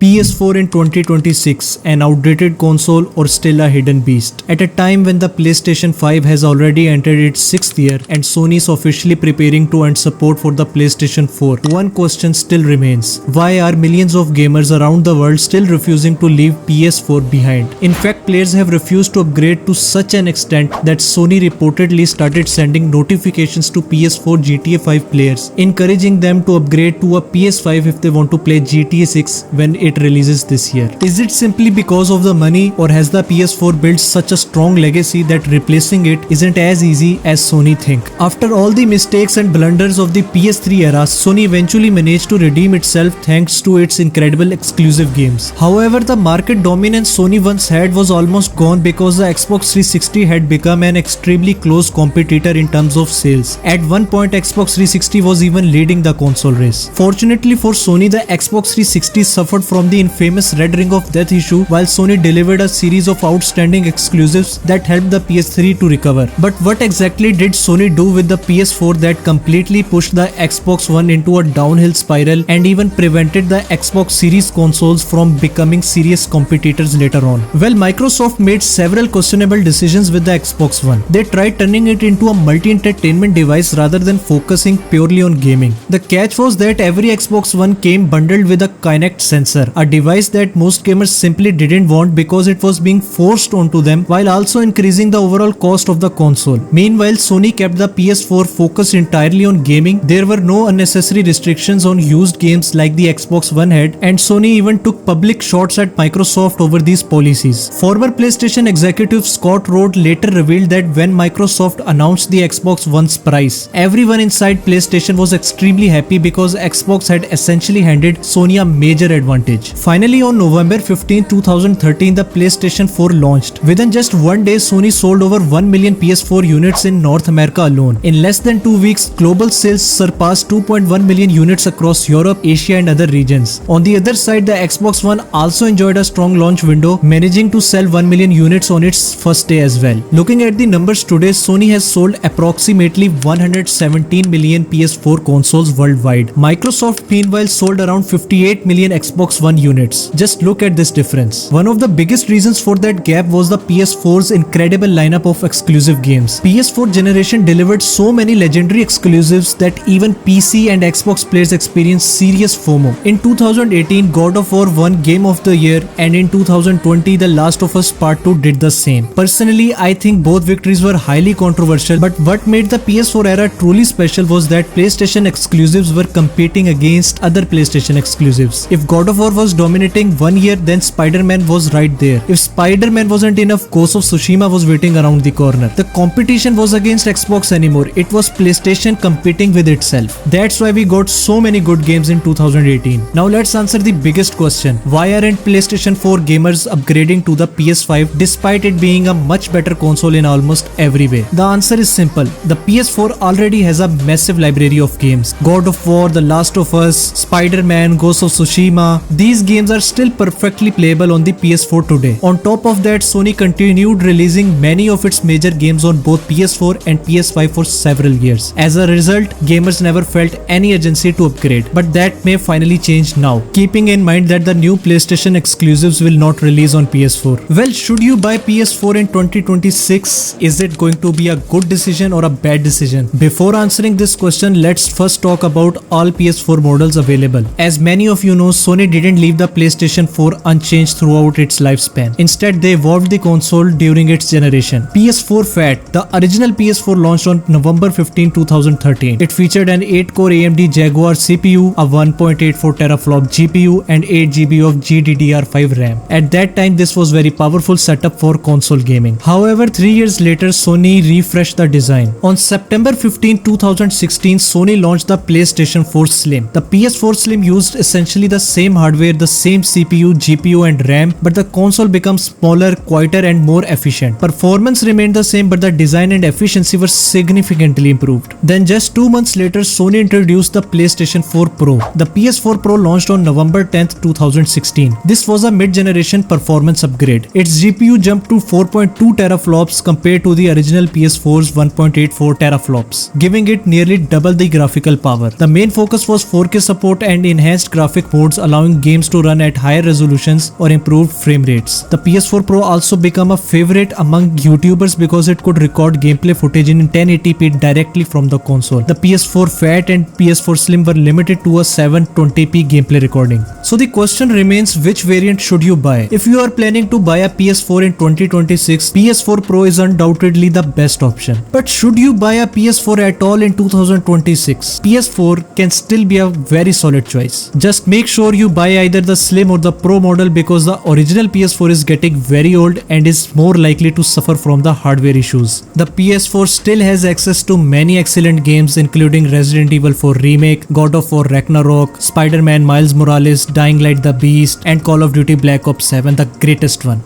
PS4 in 2026, an outdated console or still a hidden beast? At a time when the PlayStation 5 has already entered its 6th year and Sony is officially preparing to end support for the PlayStation 4, one question still remains. Why are millions of gamers around the world still refusing to leave PS4 behind? In fact, players have refused to upgrade to such an extent that Sony reportedly started sending notifications to PS4 GTA 5 players, encouraging them to upgrade to a PS5 if they want to play GTA 6 when it releases this year. Is it simply because of the money, or has the PS4 built such a strong legacy that replacing it isn't as easy as Sony think? After all the mistakes and blunders of the PS3 era, Sony eventually managed to redeem itself thanks to its incredible exclusive games. However, the market dominance Sony once had was almost gone because the Xbox 360 had become an extremely close competitor in terms of sales. At one point, Xbox 360 was even leading the console race. Fortunately for Sony, the Xbox 360 suffered from the infamous Red Ring of Death issue, while Sony delivered a series of outstanding exclusives that helped the PS3 to recover. But what exactly did Sony do with the PS4 that completely pushed the Xbox One into a downhill spiral and even prevented the Xbox Series consoles from becoming serious competitors later on? Well, Microsoft made several questionable decisions with the Xbox One. They tried turning it into a multi-entertainment device rather than focusing purely on gaming. The catch was that every Xbox One came bundled with a Kinect sensor, a device that most gamers simply didn't want because it was being forced onto them, while also increasing the overall cost of the console. Meanwhile, Sony kept the PS4 focused entirely on gaming. There were no unnecessary restrictions on used games like the Xbox One had, and Sony even took public shots at Microsoft over these policies. Former PlayStation executive Scott Road later revealed that when Microsoft announced the Xbox One's price, everyone inside PlayStation was extremely happy because Xbox had essentially handed Sony a major advantage. Finally, on November 15, 2013, the PlayStation 4 launched. Within just one day, Sony sold over 1 million PS4 units in North America alone. In less than 2 weeks, global sales surpassed 2.1 million units across Europe, Asia and other regions. On the other side, the Xbox One also enjoyed a strong launch window, managing to sell 1 million units on its first day as well. Looking at the numbers today, Sony has sold approximately 117 million PS4 consoles worldwide. Microsoft meanwhile sold around 58 million Xbox One units. Just look at this difference. One of the biggest reasons for that gap was the PS4's incredible lineup of exclusive games. PS4 generation delivered so many legendary exclusives that even PC and Xbox players experienced serious FOMO. In 2018, God of War won Game of the Year, and in 2020, The Last of Us Part 2 did the same. Personally, I think both victories were highly controversial, but what made the PS4 era truly special was that PlayStation exclusives were competing against other PlayStation exclusives. If God of War was dominating one year, then Spider-Man was right there. If Spider-Man wasn't enough, Ghost of Tsushima was waiting around the corner. The competition was against Xbox anymore. It was PlayStation competing with itself. That's why we got so many good games in 2018. Now let's answer the biggest question. Why aren't PlayStation 4 gamers upgrading to the PS5 despite it being a much better console in almost every way? The answer is simple. The PS4 already has a massive library of games. God of War, The Last of Us, Spider-Man, Ghost of Tsushima. These games are still perfectly playable on the PS4 today. On top of that, Sony continued releasing many of its major games on both PS4 and PS5 for several years. As a result, gamers never felt any urgency to upgrade. But that may finally change now, keeping in mind that the new PlayStation exclusives will not release on PS4. Well, should you buy PS4 in 2026? Is it going to be a good decision or a bad decision? Before answering this question, let's first talk about all PS4 models available. As many of you know, Sony didn't leave the PlayStation 4 unchanged throughout its lifespan. Instead, they evolved the console during its generation. PS4 Fat. The original PS4 launched on November 15, 2013. It featured an 8-core AMD Jaguar CPU, a 1.84 teraflop GPU and 8GB of GDDR5 RAM. At that time, this was very powerful setup for console gaming. However, 3 years later, Sony refreshed the design. On September 15, 2016, Sony launched the PlayStation 4 Slim. The PS4 Slim used essentially the same hardware, the same CPU, GPU and RAM, but the console becomes smaller, quieter and more efficient. Performance remained the same, but the design and efficiency were significantly improved. Then just 2 months later, Sony introduced the PlayStation 4 Pro. The PS4 Pro launched on November 10, 2016. This was a mid-generation performance upgrade. Its GPU jumped to 4.2 teraflops compared to the original PS4's 1.84 teraflops, giving it nearly double the graphical power. The main focus was 4K support and enhanced graphic modes, allowing games to run at higher resolutions or improved frame rates. The PS4 Pro also became a favorite among YouTubers because it could record gameplay footage in 1080p directly from the console. The PS4 Fat and PS4 Slim were limited to a 720p gameplay recording. So the question remains, which variant should you buy? If you are planning to buy a PS4 in 2026, PS4 Pro is undoubtedly the best option. But should you buy a PS4 at all in 2026? PS4 can still be a very solid choice. Just make sure you buy either the Slim or the Pro model because the original PS4 is getting very old and is more likely to suffer from the hardware issues. The PS4 still has access to many excellent games including Resident Evil 4 Remake, God of War Ragnarok, Spider-Man Miles Morales, Dying Light the Beast and Call of Duty Black Ops 7, the greatest one.